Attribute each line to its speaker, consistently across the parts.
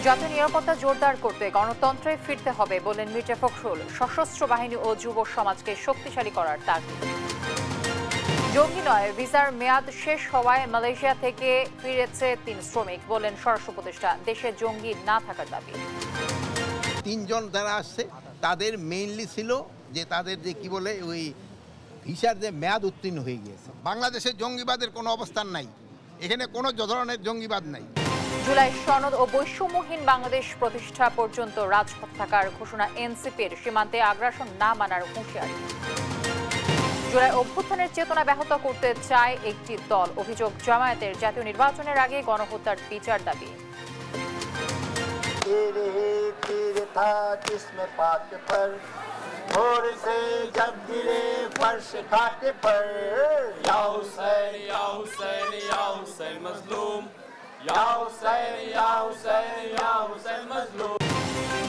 Speaker 1: জাতীয় নিরাপত্তা জোরদার করতে গণতন্ত্রে ফিরতে হবে বললেন মির্জা ফখরুল। সশস্ত্র বাহিনী ও যুব সমাজকে শক্তিশালী করার তাগিদ। জঙ্গি নয়, ভিসার মেয়াদ শেষ হওয়ায় মালয়েশিয়া থেকে ফিরেছে ৩ শ্রমিক, বললেন স্বরাষ্ট্র উপদেষ্টা। দেশে জঙ্গি না থাকার দাবি।
Speaker 2: ৩ জন যারা আসছে তাদের মেইনলি ছিল যে তাদের যে কি বলে ওই ভিসার যে মেয়াদ উত্তীর্ণ হয়ে গিয়েছে। বাংলাদেশে জঙ্গিবাদের কোনো অবস্থান নাই, এখানে কোনো ধরনের জঙ্গিবাদ নাই।
Speaker 1: জুলাই সনদ ও বৈষম্যহীন বাংলাদেশ প্রতিষ্ঠা পর্যন্ত রাজপথ থাকার ঘোষণা এনসিপির। সীমান্তে আগ্রাসন না মানার হুঁশিয়ারি। জুলাই অভ্যুত্থানের চেতনা ব্যাহত করতে চায় একটি দল, অভিযোগ জামায়াতের। জাতীয় নির্বাচনের আগে গণহত্যার বিচার দাবি।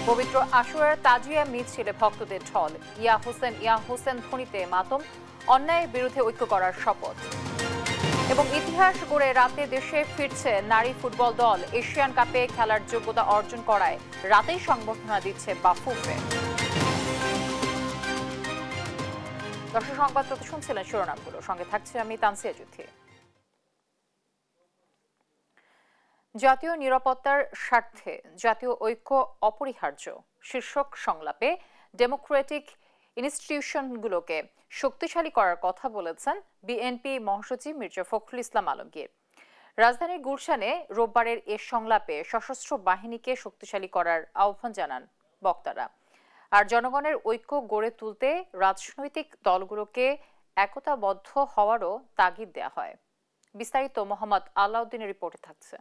Speaker 1: পবিত্র আশুরার তাজিয়া মিছিলে ভক্তদের ঢল। ইয়া হোসেন ধ্বনিতে মাতম। অন্যায়ের বিরুদ্ধে ঐক্য করার শপথ। এবং ইতিহাস গড়ে রাতে দেশে ফিরছে নারী ফুটবল দল। এশিয়ান কাপে খেলার যোগ্যতা অর্জন করায় রাতেই সংবর্ধনা দিচ্ছে বাফুফে। দর্শক, সংবাদপত্র শুনছিলেন শিরোনামগুলো, সঙ্গে থাকছে আমি তানসিয়া যুথি। জাতীয় নিরাপত্তার স্বার্থে জাতীয় ঐক্য অপরিহার্য শীর্ষক সংলাপে ডেমোক্রেটিক ইনস্টিটিউশনগুলোকে শক্তিশালী করার কথা বলেছেন বিএনপি মহাসচিব মির্জা ফখরুল ইসলাম আলমগীর। রাজধানীর গুলশানে রোববারের এ সংলাপে সশস্ত্র বাহিনীকে শক্তিশালী করার আহ্বান জানান বক্তারা। আর জনগণের ঐক্য গড়ে তুলতে রাজনৈতিক দলগুলোকে একতাবদ্ধ হওয়ারও তাগিদ দেয়া হয়। বিস্তারিত মোহাম্মদ আলাউদ্দিনের রিপোর্টে থাকছে।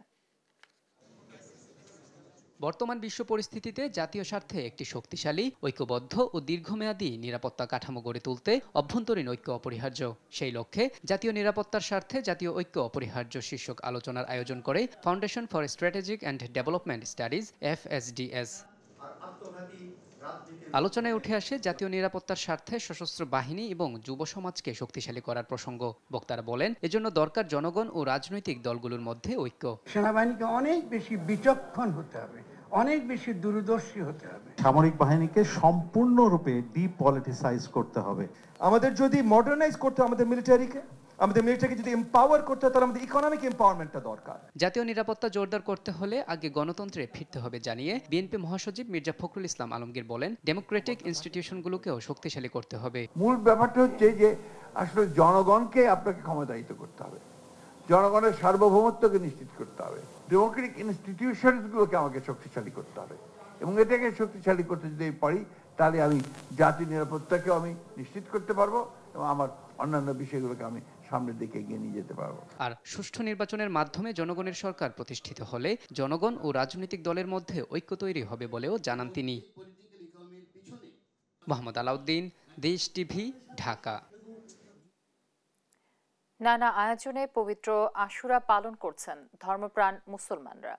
Speaker 3: বর্তমান বিশ্ব পরিস্থিতিতে জাতীয় স্বার্থে একটি শক্তিশালী, ঐক্যবদ্ধ ও দীর্ঘমেয়াদী নিরাপত্তা কাঠামো গড়ে তুলতে অভ্যন্তরীণ ঐক্য অপরিহার্য। সেই লক্ষ্যে জাতীয় নিরাপত্তার স্বার্থে জাতীয় ঐক্য অপরিহার্য শীর্ষক আলোচনার আয়োজন করে foundation for strategic and development studies FSDS। আলোচনায় উঠে আসে জাতীয় নিরাপত্তার স্বার্থে সশস্ত্র বাহিনী এবং যুব সমাজকে শক্তিশালী করার প্রসঙ্গ। বক্তারা বলেন, এজন্য দরকার জনগণ ও রাজনৈতিক দলগুলোর মধ্যে ঐক্য।
Speaker 4: সেনাবাহিনীকে অনেক বেশি বিচক্ষণ হতে হবে, অনেক বেশি দূরদর্শী হতে হবে।
Speaker 5: সামরিক বাহিনীকে সম্পূর্ণরূপে ডিপলিটিসাইজ করতে হবে।
Speaker 6: আমাদের যদি মডার্নাইজ করতে আমাদের মিলিটারিকে যদি এম্পাওয়ার করতে হয়, তাহলে আমাদের ইকোনমিক এম্পাওয়ারমেন্টটা দরকার।
Speaker 3: জাতীয় নিরাপত্তা জোরদার করতে হলে আগে গণতন্ত্রে ফিরতে হবে জানিয়ে বিএনপি মহাসচিব মির্জা ফখরুল ইসলাম আলমগীর বলেন, ডেমোক্রেটিক ইনস্টিটিউশনগুলোকেও শক্তিশালী করতে হবে।
Speaker 7: মূল ব্যাপারটা হচ্ছে যে আসলে জনগণকে আপনাকে ক্ষমতায়িত করতে হবে, জনগণের সার্বভৌমত্বকে নিশ্চিত করতে হবে, ডেমোক্রেটিক ইনস্টিটিউশনগুলোকে আমাকে শক্তিশালী করতে হবে। এবং এটাকে শক্তিশালী করতে যদি পারি, তাহলে আমি জাতীয় নিরাপত্তাকেও আমি নিশ্চিত করতে পারবো এবং আমার অন্যান্য বিষয়গুলোকে আমি সামনের দিকে এগিয়ে নিয়ে যেতে পারবো।
Speaker 3: আর সুষ্ঠু নির্বাচনের মাধ্যমে জনগণের সরকার প্রতিষ্ঠিত হলে জনগণ ও রাজনৈতিক দলের মধ্যে ঐক্য তৈরি হবে বলেও জানান তিনি। মোহাম্মদ আলাউদ্দিন, দেশ টিভি, ঢাকা।
Speaker 1: নানা আয়োজনে পবিত্র আশুরা পালন করছেন ধর্মপ্রাণ মুসলমানরা।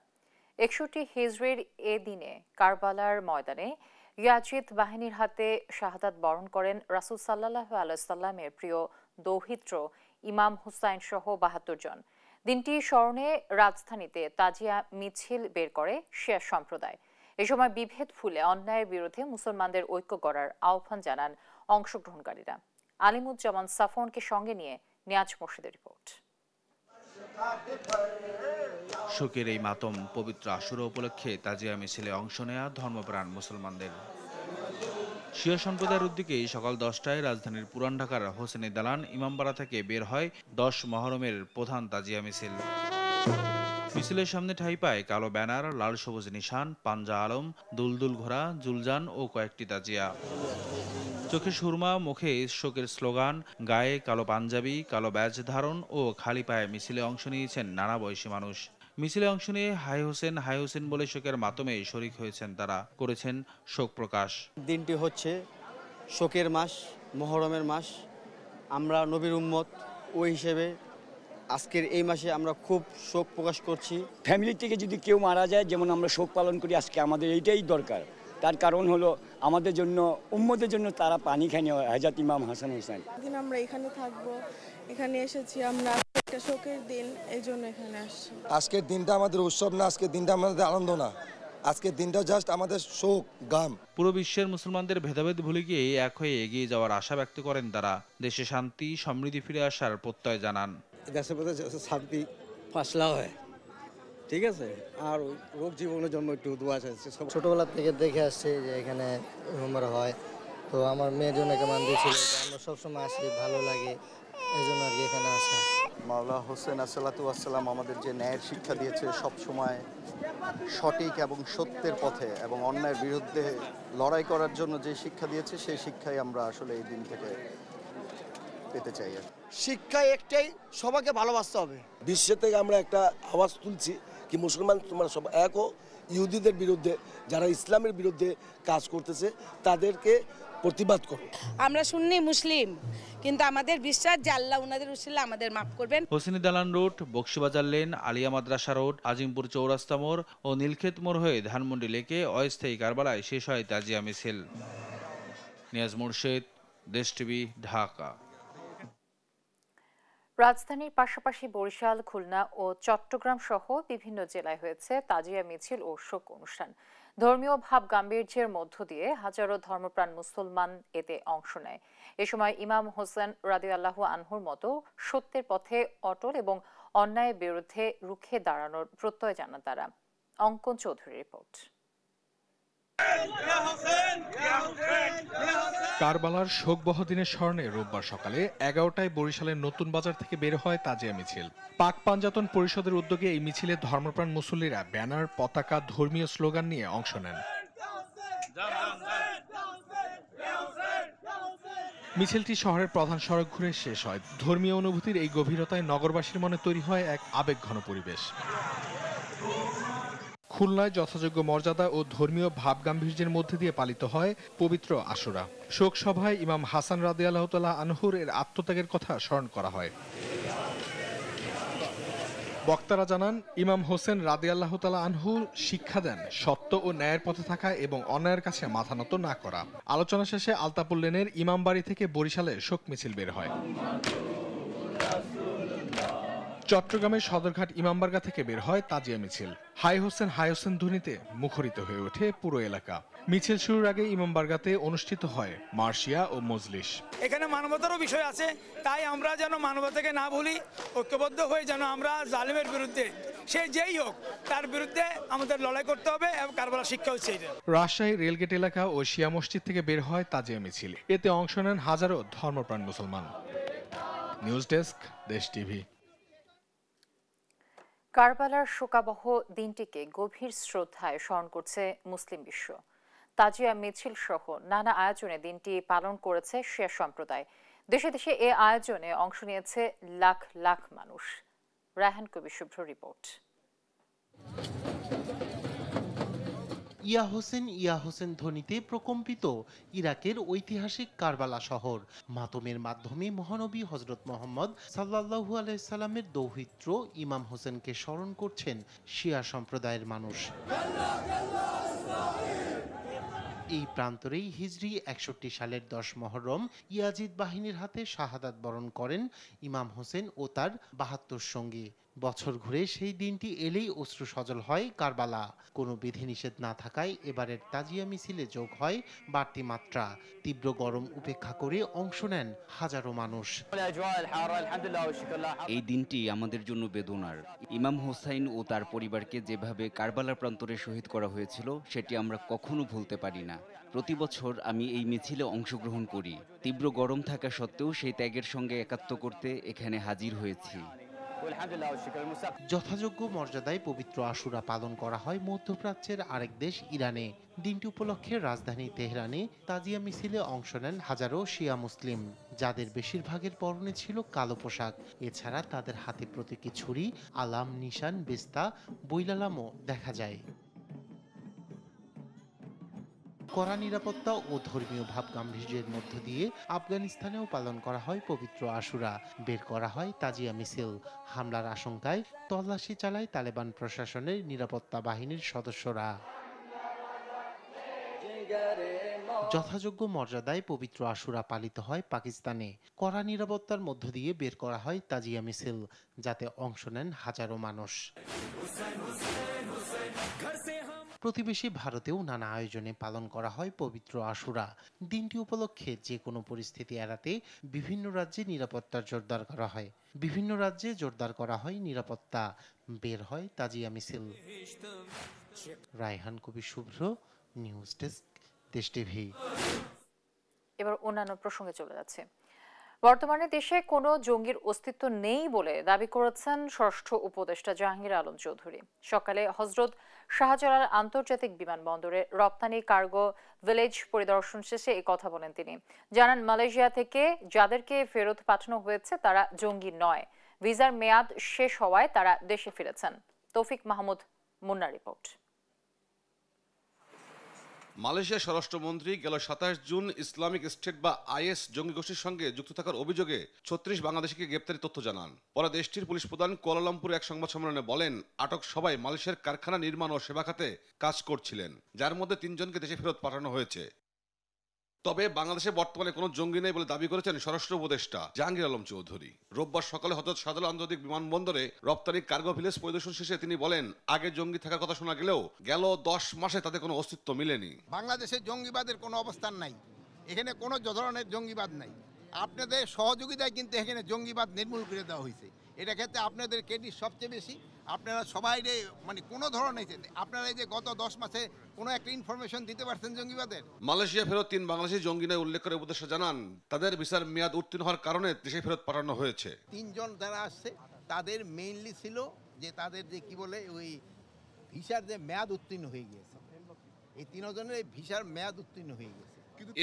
Speaker 1: ৬১ হিজরির এ দিনে কারবালার ময়দানে ইয়াজিদ বাহিনীর হাতে শাহাদাত বরণ করেন রাসূল সাল্লাল্লাহু আলাইহি সাল্লামের প্রিয় দৌহিত্র ইমাম হুসাইন সহ ৭২ জন। দিনটি স্মরণে রাজধানীতে তাজিয়া মিছিল বের করে শিয়া সম্প্রদায়। এ সময় বিভেদ ভুলে অন্যায়ের বিরুদ্ধে মুসলমানদের ঐক্য করার আহ্বান জানান অংশগ্রহণকারীরা। আলিমুজ্জামান সাফওয়ানকে সঙ্গে নিয়ে নিয়াজ মোর্শেদের রিপোর্ট।
Speaker 8: শোকের এই মাতম পবিত্র আশুরা উপলক্ষে তাজিয়া মিছিলে অংশ নেয়া ধর্মপ্রাণ মুসলমানদের। শিয়া সম্প্রদায়ের উদ্যোগে সকাল 10টায় রাজধানীর পুরান ঢাকার হোসেনি দালান ইমামবাড়া থেকে বের হয় 10 মহরমের প্রধান তাজিয়া মিছিল। মিছিলের সামনে ঠাঁই পায় কালো ব্যানার, লাল সবুজ নিশান, পাঞ্জা আলম, দুলদুল ঘোড়া, জুলজান ও কয়েকটি তাজিয়া। চোখে সুরমা, মুখে শোকের স্লোগান, গায়ে কালো পাঞ্জাবি, কালো ব্যাজ ধারণ ও খালি পায়ে মিছিলে অংশ নিয়েছেন নানা বয়সী মানুষ। মিছিলে অংশ নিয়ে হাই হোসেন বলে শোকের মাতমে শরিক হয়েছেন তারা, করেছেন শোক প্রকাশ।
Speaker 9: দিনটি হচ্ছে শোকের মাস, মহরমের মাস। আমরা নবীর উম্মত, ওই হিসেবে আজকের এই মাসে আমরা খুব শোক প্রকাশ করছি।
Speaker 10: ফ্যামিলি থেকে যদি কেউ মারা যায়, যেমন আমরা শোক পালন করি, আজকে আমাদের এইটাই দরকার। তার কারণ হলো আমাদের জন্য, উম্মতের জন্য তারা পানি খায়নি হযরত ইমাম হাসান হোসেন।
Speaker 11: দিন আমরা এখানে থাকবো, এখানে এসেছি আমরা, একটা শোকের দিন, এই জন্য এখানে আসছি।
Speaker 12: আজকের দিনটা আমাদের উৎসব না, আজকের দিনটা আমাদের আনন্দ না, আজকের দিনটা জাস্ট আমাদের শোক গাম।
Speaker 8: পুরো বিশ্বের মুসলমানদের ভেদাভেদ ভুলে গিয়ে এক হয়ে এগিয়ে যাওয়ার আশা ব্যক্ত করেন তারা। দেশে শান্তি সমৃদ্ধি ফিরে আসার প্রত্যয় জানান।
Speaker 13: দেশের মধ্যে শান্তি ফাসলা হয়, ঠিক আছে, আর রোগ জীবনের জন্য একটু দোয়া চাইছে।
Speaker 14: ছোটবেলা থেকে দেখে আসছে যে এখানে উমরা হয়, তো আমার মেয়ের জন্য কেমন দিয়েছিল, আমরা সবসময় আসি, ভালো লাগে, এই জন্য আর কি এখানে আসা।
Speaker 15: মাওলানা হোসেন আসসালাতু আসসালাম আমাদের যে ন্যায়ের শিক্ষা দিয়েছে, সব সময় সঠিক এবং সত্যের পথে এবং অন্যায়ের বিরুদ্ধে লড়াই করার জন্য যে শিক্ষা দিয়েছে, সেই শিক্ষাই আমরা আসলে এই দিন থেকে পেতে চাই।
Speaker 16: শিক্ষা একটাই, সবাইকে ভালোবাসতে হবে।
Speaker 17: বিশ্ব থেকে আমরা একটা আওয়াজ তুলছি কি মুসলমান তোমরা সব এক হও, ইহুদিদের বিরুদ্ধে যারা ইসলামের বিরুদ্ধে কাজ করতেছে তাদেরকে প্রতিবাদ করো।
Speaker 18: আমরা সুন্নি মুসলিম, কিন্তু আমাদের বিশ্বাস যে আল্লাহ উনাদের উসিলা আমাদের মাফ করবেন।
Speaker 8: হোসেনি দালান রোড, বক্সিবাজার লেন, আলিয়া মাদ্রাসা রোড, আজিমপুর চৌরাস্তা মোড় ও নীলক্ষেত মোড় হয়ে ধানমন্ডি লেকে অস্থায়ী কারবালায় শেষ হয় তাজিয়া মিছিল। নিয়াজ মুর্শেদ, দেশ টিভি, ঢাকা।
Speaker 1: রাজধানীর পাশাপাশি বরিশাল, খুলনা ও চট্টগ্রাম সহ বিভিন্ন জেলায় হয়েছে তাজিয়া মিছিল ও শোক অনুষ্ঠান। ধর্মীয় ভাব গাম্ভীর্যের মধ্য দিয়ে হাজারো ধর্মপ্রাণ মুসলমান এতে অংশ নেয়। এ সময় ইমাম হোসেন রাদিয়াল্লাহু আনহুর মতো সত্যের পথে অটল এবং অন্যায়ের বিরুদ্ধে রুখে দাঁড়ানোর প্রত্যয় জানান তারা। অঙ্কন চৌধুরীর রিপোর্ট।
Speaker 19: কারবালার শোকবহ দিনের স্মরণে রোববার সকালে 11টায় বরিশালের নতুন বাজার থেকে বের হয় তাজিয়া মিছিল। পাক পাঞ্জাতন পরিষদের উদ্যোগে এই মিছিলে ধর্মপ্রাণ মুসল্লিরা ব্যানার, পতাকা, ধর্মীয় স্লোগান নিয়ে অংশ নেন। মিছিলটি শহরের প্রধান সড়ক ঘুরে শেষ হয়। ধর্মীয় অনুভূতির এই গভীরতায় নগরবাসীর মনে তৈরি হয় এক আবেগঘন পরিবেশ। খুলনায় যথাযোগ্য মর্যাদা ও ধর্মীয় ভাবগাম্ভীর্যের মধ্যে দিয়ে পালিত হয় পবিত্র আশুরা। শোক সভায় ইমাম হাসান রাদিয়াল্লাহু তাআলা আনহুর এর আত্মত্যাগের কথা স্মরণ করা হয়। বক্তারা জানান, ইমাম হোসেন রাদিয়াল্লাহু তাআলা আনহু শিক্ষা দেন সত্য ও ন্যায়ের পথে থাকা এবং অন্যায়ের কাছে মাথা নত না করা। আলোচনা শেষে আলতাপুর লেনের ইমামবাড়ি থেকে বরিশালে শোক মিছিল বের হয়। চট্টগ্রামের সদরঘাট ইমামবাড়গা থেকে বের হয় তাজিয়া মিছিল। হাই হোসেন ধ্বনিতে মুখরিত হয়ে ওঠে পুরো এলাকা। মিছিল শুরুর আগে ইমামবাড়গাতে অনুষ্ঠিত হয় মার্শিয়া ও মজলিস।
Speaker 20: এখানে মানবতারও বিষয় আছে, তাই আমরা যেন মানবতাকে না ভুলি, ঐক্যবদ্ধ হয়ে যেন আমরা জালিমের বিরুদ্ধে, সে যেই হোক, তার বিরুদ্ধে আমাদের লড়াই করতে হবে এবং কারবালা শিক্ষা হচ্ছে এটা।
Speaker 19: রাজশাহী রেলগেট এলাকা ও শিয়া মসজিদ থেকে বের হয় তাজিয়া মিছিল। এতে অংশ নেন হাজারো ধর্মপ্রাণ মুসলমান। নিউজ ডেস্ক, দেশ টিভি।
Speaker 1: কারবালার শোকাবহ দিনটিকে গভীর শ্রদ্ধায় স্মরণ করছে মুসলিম বিশ্ব। তাজিয়া মিছিল সহ নানা আয়োজনে দিনটি পালন করেছে শিয়া সম্প্রদায়। দেশে দেশে এ আয়োজনে অংশ নিয়েছে লাখ লাখ মানুষ। রায়হান কবির শুভ্র রিপোর্ট।
Speaker 21: ইয়া হোসেন ধ্বনিতে প্রকম্পিত ইরাকের ঐতিহাসিক কারবালা শহর। মাতমের মাধ্যমে মহানবী হযরত মুহাম্মদ সাল্লাল্লাহু আলাইহি সাল্লামের দৌহিত্র ইমাম হোসেনকে স্মরণ করছেন শিয়া সম্প্রদায়ের মানুষ। এই প্রান্তরেই হিজরি 61 সালের 10 মুহররম ইয়াজিদ বাহিনীর হাতে শাহাদাত বরণ করেন ইমাম হোসেন ও তার 72 সঙ্গী। বছর ঘুরে সেই দিনটি এলেই অশ্রু সজল হয় কারবালা। কোনো বিধিনিষেধ না থাকায় এবারের তাজিয়া মিছিলে যোগ হয় বাড়তি মাত্রা। তীব্র গরম উপেক্ষা করে অংশ নেন হাজারো মানুষ।
Speaker 22: এই দিনটি আমাদের জন্য বেদনার। ইমাম হোসাইন ও তার পরিবারকে যেভাবে কারবালার প্রান্তরে শহীদ করা হয়েছিল, সেটি আমরা কখনো ভুলতে পারি না। প্রতি বছর আমি এই মিছিলে অংশগ্রহণ করি। তীব্র গরম থাকা সত্ত্বেও সেই ত্যাগের সঙ্গে একাত্ম করতে এখানে হাজির হয়েছি।
Speaker 21: যথাযোগ্য মর্যাদায় পবিত্র আশুরা পালন করা হয় মধ্যপ্রাচ্যের আরেক দেশ ইরানে। দিনটি উপলক্ষে রাজধানী তেহরানে তাজিয়া মিছিলে অংশ নেন হাজারো শিয়া মুসলিম, যাদের বেশিরভাগের পরনে ছিল কালো পোশাক। এছাড়া তাদের হাতে প্রতীকী ছুরি, আলাম, নিশান, বেস্তা, বৈলালামও দেখা যায়। কড়া নিরাপত্তা ও ধর্মীয় ভাব গাম্ভীর্যের মধ্য দিয়ে আফগানিস্তানেও পালন করা হয় পবিত্র আশুরা। বের করা হয় তাজিয়া মিছিল। হামলার আশঙ্কায় তল্লাশি চালায় তালেবান প্রশাসনের নিরাপত্তা বাহিনীর সদস্যরা। যথাযোগ্য মর্যাদায় পবিত্র আশুরা পালিত হয় পাকিস্তানে। কড়া নিরাপত্তার মধ্য দিয়ে বের করা হয় তাজিয়া মিছিল, যাতে অংশ নেন হাজারো মানুষ। প্রতিবেশী ভারতেও নানা আয়োজনে পালন করা হয় পবিত্র আশুরা। দিনটি উপলক্ষে যে কোনো পরিস্থিতি এড়াতে বিভিন্ন রাজ্যে নিরাপত্তার জোরদার করা হয়। নিরাপত্তা। বের হয় তাজিয়া মিছিল। রায়হান কবির শুভ্র, নিউজ ডেস্ক, দেশ টিভি।
Speaker 1: এবার অন্যান্য প্রসঙ্গে চলে যাচ্ছে। বর্তমানে দেশে কোনো জঙ্গির অস্তিত্ব নেই বলে দাবি করেছেন স্বরাষ্ট্র উপদেষ্টা জাহাঙ্গীর আলম চৌধুরী। সকালে হযরত শাহজালাল আন্তর্জাতিক বিমানবন্দরে রপ্তানি কার্গো ভিলেজ পরিদর্শন শেষে এই কথা বলেন তিনি। জানান, মালয়েশিয়া থেকে যাদেরকে ফেরত পাঠানো হয়েছে তারা জঙ্গি নয়, ভিসার মেয়াদ শেষ হওয়ায় তারা দেশে ফিরেছেন। তৌফিক মাহমুদ মুন্নার রিপোর্ট।
Speaker 2: মালয়েশিয়ার স্বরাষ্ট্রমন্ত্রী গেল 27 জুন ইসলামিক স্টেট বা আইএস জঙ্গি গোষ্ঠীর সঙ্গে যুক্ত থাকার অভিযোগে 36 বাংলাদেশিকে গ্রেপ্তারের তথ্য জানান। পরে দেশটির পুলিশ প্রধান কুয়ালালামপুরে এক সংবাদ সম্মেলনে বলেন, আটক সবাই মালয়েশিয়ার কারখানা নির্মাণ ও সেবা খাতে কাজ করছিলেন, যার মধ্যে 3 জনকে দেশে ফেরত পাঠানো হয়েছে। তবে বাংলাদেশে বর্তমানে কোনো জঙ্গি নেই বলে দাবি করেছেন স্বরাষ্ট্র উপদেষ্টা জাহাঙ্গীর আলম চৌধুরী। রোববার সকালে হযরত শাহজালাল আন্তর্জাতিক বিমানবন্দরে রপ্তানি কার্গো ভিলেজ পরিদর্শন শেষে তিনি বলেন, আগে জঙ্গি থাকার কথা শোনা গেলেও গেল 10 মাসে তাদের কোনো অস্তিত্ব মিলেনি।
Speaker 4: বাংলাদেশে জঙ্গিবাদের কোনো অবস্থান নাই, এখানে কোনো ধরনের জঙ্গিবাদ নাই। আপনাদের সহযোগিতায় কিন্তু এখানে জঙ্গিবাদ নির্মূল করে দেওয়া হয়েছে। এটা ক্ষেত্রে আপনাদের ক্রেডিট সবচেয়ে বেশি। আপনারা সবাই মানে কোনো ধরনের আপনারা এই যে গত 10 মাসে কোনো একটা ইনফরমেশন দিতে পারছেন জঙ্গিবাদের?
Speaker 2: মালয়েশিয়া ফেরত 3 বাংলাদেশি জঙ্গি নয় উল্লেখ করে উপদেষ্টা জানান, তাদের ভিসার মেয়াদ উত্তীর্ণ হওয়ার কারণে দেশে ফেরত পাঠানো হয়েছে।
Speaker 4: 3 জন যারা আসছে তাদের মেইনলি ছিল যে তাদের যে কি বলে ওই ভিসার যে মেয়াদ উত্তীর্ণ হয়ে গিয়েছে। এই 3 জনের ভিসার মেয়াদ উত্তীর্ণ হয়ে গেছে।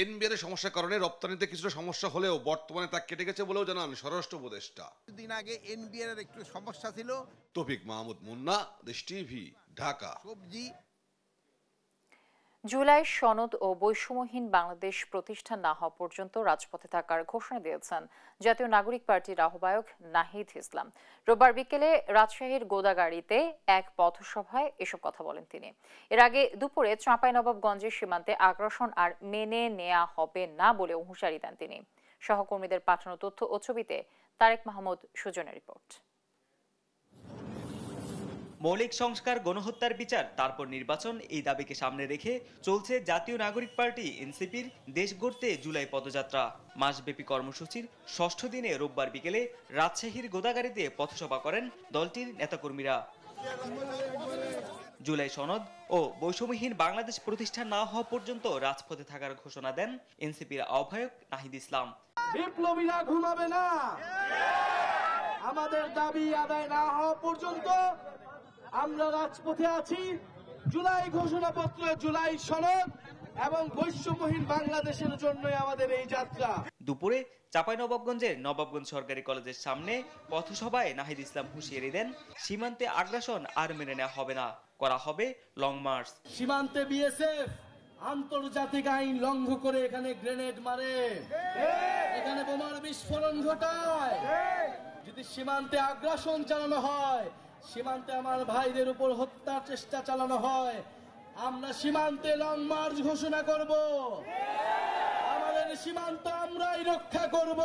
Speaker 2: এনবিআর সমস্যার কারণে রপ্তানিতে কিছুটা সমস্যা হলেও বর্তমানে তা কেটে গেছে বলেও জানান স্বরাষ্ট্র উপদেষ্টা।
Speaker 4: দিন আগে এনবিআর এর একটু সমস্যা ছিল।
Speaker 2: তৌফিক মাহমুদ মুন্না, দেশ টিভি, ঢাকা।
Speaker 4: সবজি
Speaker 1: জুলাই সনদ ও বৈষম্যহীন বাংলাদেশ প্রতিষ্ঠা না হওয়া পর্যন্ত রাজপথে থাকার ঘোষণা দিয়েছেন জাতীয় নাগরিক পার্টির আহ্বায়ক নাহিদ ইসলাম। রোববার বিকেলে রাজশাহীর গোদাগাড়িতে এক পথসভায় এসব কথা বলেন তিনি। এর আগে দুপুরে চাঁপাইনবাবগঞ্জের সীমান্তে আগ্রাসন আর মেনে নেওয়া হবে না বলে হুঁশিয়ারি দেন তিনি। সহকর্মীদের পাঠানো তথ্য ও ছবিতে তারেক মাহমুদ সুজনের রিপোর্ট।
Speaker 23: মৌলিক সংস্কার, গণহত্যার বিচার, তারপর নির্বাচন, এই দাবিকে সামনে রেখে চলছে জাতীয় নাগরিক পার্টি এনসিপির দেশ গড়তে জুলাই পদযাত্রা। মাসব্যাপী কর্মসূচির 6ষ্ঠ দিনে রোববার বিকেলে রাজশাহীর গোদাগাড়িতে পথসভা করেন দলটির নেতাকর্মীরা। জুলাই সনদ ও বৈষম্যহীন বাংলাদেশ প্রতিষ্ঠা না হওয়া পর্যন্ত রাজপথে থাকার ঘোষণা দেন এনসিপির আহ্বায়ক নাহিদ ইসলাম।
Speaker 24: বিপ্লবীরা ঘুমাবে না, আমাদের দাবি আদায় না হওয়া পর্যন্ত আমরা রাজপথে আছি। জুলাই ঘোষণাপত্র, জুলাই সনদ এবং বৈষম্যহীন বাংলাদেশের জন্যই আমাদের এই যাত্রা।
Speaker 23: দুপুরে চাঁপাইনবাবগঞ্জের নবাবগঞ্জ সরকারি কলেজের সামনে পথসভায় নাহিদ ইসলাম হুঁশিয়ারি দেন, সীমান্তে আগ্রাসন আর মেনে নেওয়া হবে না, করা হবে লং মার্চ।
Speaker 24: সীমান্তে বিএসএফ আন্তর্জাতিক আইন লঙ্ঘন করে এখানে গ্রেনেড মারে, এখানে বোমার বিস্ফোরণ ঘটায়। যদি সীমান্তে আগ্রাসন চালানো হয়, সীমান্তে আমার ভাইদের উপর হত্যার চেষ্টা চালানো হয়, আমরা সীমান্তে লং মার্চ ঘোষণা করব। আমাদের সীমান্ত আমরাই রক্ষা করব।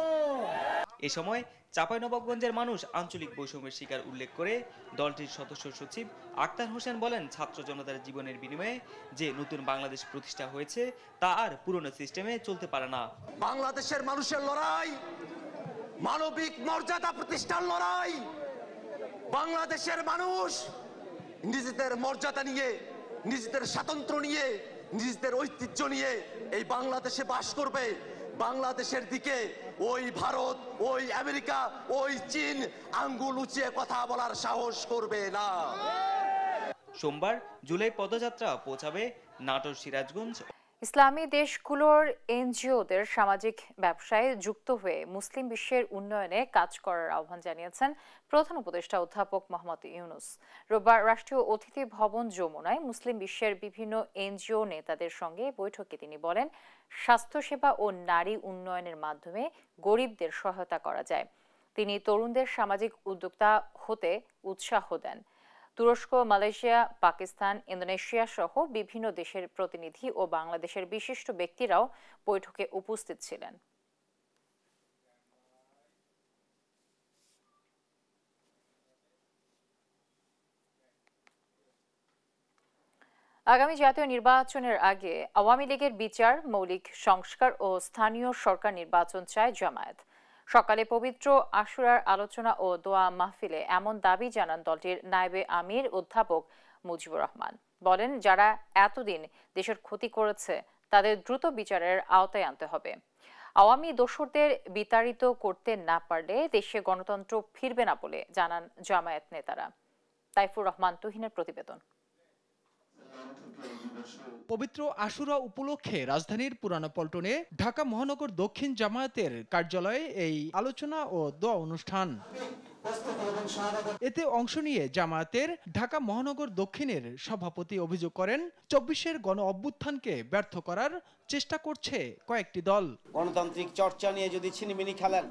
Speaker 23: এ সময় চাঁপাইনবাবগঞ্জের মানুষ আঞ্চলিক বৈষম্যের শিকার উল্লেখ করে দলটির সদস্য সচিব আক্তার হোসেন বলেন, ছাত্র জনতার জীবনের বিনিময়ে যে নতুন বাংলাদেশ প্রতিষ্ঠা হয়েছে তা আর পুরনো সিস্টেমে চলতে পারে না।
Speaker 25: বাংলাদেশের মানুষের লড়াই মানবিক মর্যাদা প্রতিষ্ঠার লড়াই। বাংলাদেশের মানুষ নিজেদের মর্যাদা নিয়ে, নিজেদের স্বাতন্ত্র্য নিয়ে, নিজেদের ঐতিহ্য নিয়ে এই বাংলাদেশে বাস করবে। বাংলাদেশের দিকে ওই ভারত, ওই আমেরিকা, ওই চীন আঙ্গুল উঁচিয়ে কথা বলার সাহস করবে না।
Speaker 23: সোমবার জুলাই পদযাত্রা পৌঁছাবে নাটোর, সিরাজগঞ্জ।
Speaker 1: ইসলামী দেশগুলোর এনজিওদের সামাজিক ব্যবসায় যুক্ত হয়ে মুসলিম বিশ্বের উন্নয়নে কাজ করার আহ্বান জানিয়েছেন প্রধান উপদেষ্টা অধ্যাপক মোহাম্মদ ইউনূস। রোববার রাষ্ট্রীয় অতিথি ভবন যমুনায় মুসলিম বিশ্বের বিভিন্ন এনজিও নেতাদের সঙ্গে বৈঠকে তিনি বলেন, স্বাস্থ্যসেবা ও নারী উন্নয়নের মাধ্যমে গরিবদের সহায়তা করা যায়। তিনি তরুণদের সামাজিক উদ্যোক্তা হতে উৎসাহ দেন। তুরস্ক, মালয়েশিয়া, পাকিস্তান, ইন্দোনেশিয়া সহ বিভিন্ন দেশের প্রতিনিধি ও বাংলাদেশের বিশিষ্ট ব্যক্তিরাও বৈঠকে উপস্থিত ছিলেন। আগামী জাতীয় নির্বাচনের আগে আওয়ামী লীগের বিচার, মৌলিক সংস্কার ও স্থানীয় সরকার নির্বাচন চায় জামায়াত। সকালে পবিত্র আশুরার আলোচনা ও দোয়া মাহফিলে এমন দাবি জানান দলটির নায়েবে আমির অধ্যাপক মুজিবুর রহমান। বলেন, যারা এতদিন দেশের ক্ষতি করেছে তাদের দ্রুত বিচারের আওতায় আনতে হবে। আওয়ামী দোসরদের বিতাড়িত করতে না পারলে দেশে গণতন্ত্র ফিরবে না বলে জানান জামায়াত নেতারা। তাইফুর রহমান তুহিনের প্রতিবেদন।
Speaker 3: পবিত্র আশুরা উপলক্ষে রাজধানীর পুরানো পল্টনে ঢাকা মহানগর দক্ষিণ জামায়াতের কার্যালয়ে এই আলোচনা ও দোয়া অনুষ্ঠান। এতে অংশ নিয়ে জামায়াতের ঢাকা মহানগর দক্ষিণের সভাপতি অভিযোগ করেন, ২৪-এর গণ অভ্যুত্থানকে ব্যর্থ করার চেষ্টা করছে কয়েকটি দল।
Speaker 5: গণতান্ত্রিক চর্চা নিয়ে যদি ছিনিমিনি খেলেন,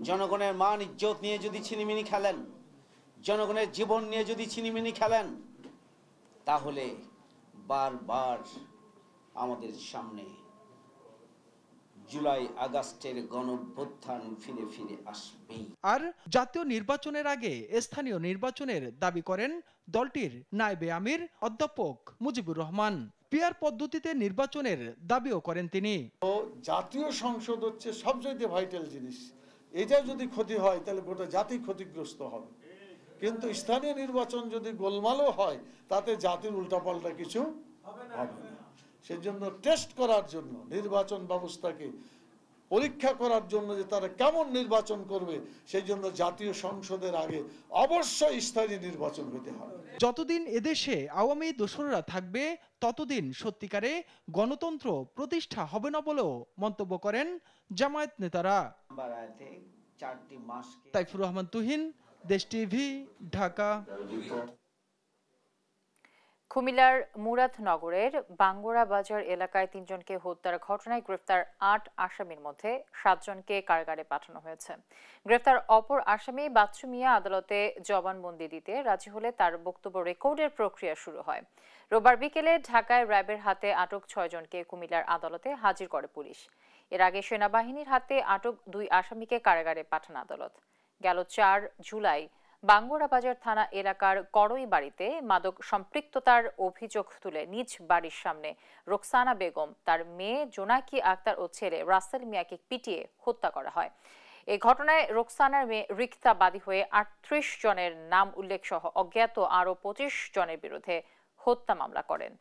Speaker 5: জনগণের মান ইজ্জত নিয়ে যদি ছিনিমিনি খেলেন, জনগণের জীবন নিয়ে যদি ছিনিমিনি খেলেন, তাহলে বারবার আমাদের সামনে জুলাই আগস্টের গণঅভ্যুত্থান ফিরে ফিরে আসবে।
Speaker 3: আর জাতীয় নির্বাচনের আগে স্থানীয় নির্বাচনের দাবি করেন দলটির নায়েবে আমির অধ্যাপক মুজিবুর রহমান। পিআর পদ্ধতিতে নির্বাচনের দাবিও করেন তিনি।
Speaker 6: জাতীয় সংসদ হচ্ছে সবচেয়ে ভাইটাল জিনিস, এটা যদি ক্ষতি হয় তাহলে গোটা জাতি ক্ষতিগ্রস্ত হবে। কিন্তু স্থানীয় নির্বাচন যদি গোলমালও হয় তাতে জাতির উল্টাপাল্টা কিছু হবে না। সেজন্য টেস্ট করার জন্য, নির্বাচন ব্যবস্থাকে পরীক্ষা করার জন্য যে তারা কেমন নির্বাচন করবে, সেই জন্য জাতীয় সংসদের আগে অবশ্যই স্থানীয় নির্বাচন হতে হবে।
Speaker 3: যতদিন এদেশে আওয়ামী দোসররা থাকবে ততদিন সত্যিকারে গণতন্ত্র প্রতিষ্ঠা হবে না বলেও মন্তব্য করেন জামায়াত নেতারা। তাইফুর রহমান তুহিন, দেশ টিভি, ঢাকা।
Speaker 1: কুমিল্লার মুরাদনগরের বাঙ্গুরা বাজার এলাকায় ৩ জনকে হত্যার ঘটনায় গ্রেফতার ৮ আসামির মধ্যে ৭ জনকে কারাগারে পাঠানো হয়েছে। গ্রেফতার অপর আসামি বাচ্চু মিয়া আদালতে জবানবন্দি দিতে রাজি হলে তার বক্তব্য রেকর্ডের প্রক্রিয়া শুরু হয়। রোববার বিকেলে ঢাকায় র্যাবের হাতে আটক ৬ জনকে কুমিল্লার আদালতে হাজির করে পুলিশ। এর আগে সেনাবাহিনীর হাতে আটক ২ আসামিকে কারাগারে পাঠান আদালত। গেল ৪ জুলাই বাঙ্গুরা বাজার থানা এলাকার করই বাড়িতে মাদক সম্পৃক্ততার অভিযোগ তুলে নিজ বাড়ির সামনে রোকসানা বেগম, তার মেয়ে জোনাকি আক্তার ও ছেলে রাসেল মিয়াকে পিটিয়ে হত্যা করা হয়। এই ঘটনায় রোকসানার মেয়ে রিক্তা বাদী হয়ে ৩৮ জনের নাম উল্লেখ সহ অজ্ঞাত আরও ২৫ জনের বিরুদ্ধে হত্যা মামলা করেন।